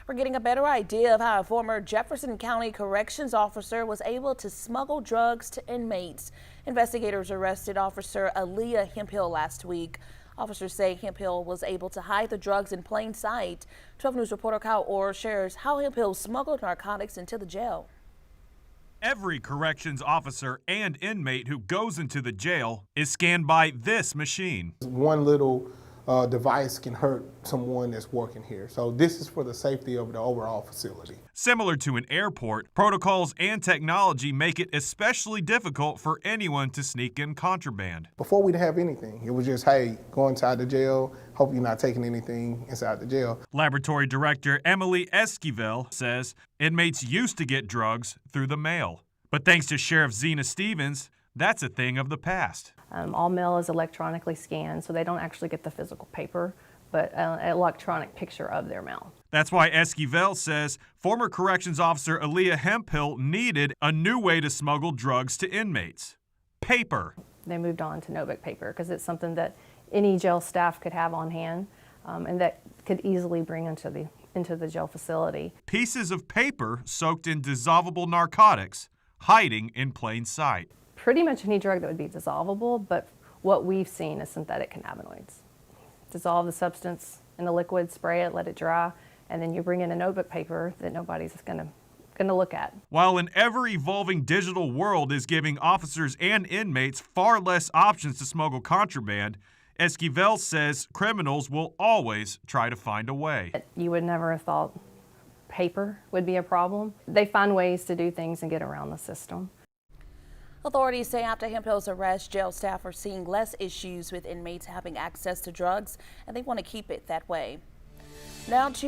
We're getting a better idea of how a former Jefferson County corrections officer was able to smuggle drugs to inmates. Investigators arrested Officer Aaliyah Hemphill last week. Officers say Hemphill was able to hide the drugs in plain sight. 12 News reporter Kyle Orr shares how Hemphill smuggled narcotics into the jail. Every corrections officer and inmate who goes into the jail is scanned by this machine. One little device can hurt someone that's working here. So this is for the safety of the overall facility. Similar to an airport, protocols and technology make it especially difficult for anyone to sneak in contraband. Before we didn't have anything. It was just, hey, go inside the jail, hope you're not taking anything inside the jail. Laboratory Director Emily Esquivel says inmates used to get drugs through the mail. But thanks to Sheriff Zena Stevens, that's a thing of the past. All mail is electronically scanned, so they don't actually get the physical paper, but an electronic picture of their mail. That's why Esquivel says former corrections officer Aaliyah Hemphill needed a new way to smuggle drugs to inmates: paper. They moved on to notebook paper because it's something that any jail staff could have on hand and that could easily bring into the jail facility. Pieces of paper soaked in dissolvable narcotics, hiding in plain sight. Pretty much any drug that would be dissolvable, but what we've seen is synthetic cannabinoids. Dissolve the substance in the liquid, spray it, let it dry, and then you bring in a notebook paper that nobody's gonna look at. While an ever-evolving digital world is giving officers and inmates far less options to smuggle contraband, Esquivel says criminals will always try to find a way. You would never have thought paper would be a problem. They find ways to do things and get around the system. Authorities say after Hemphill's arrest, jail staff are seeing less issues with inmates having access to drugs, and they want to keep it that way. Now to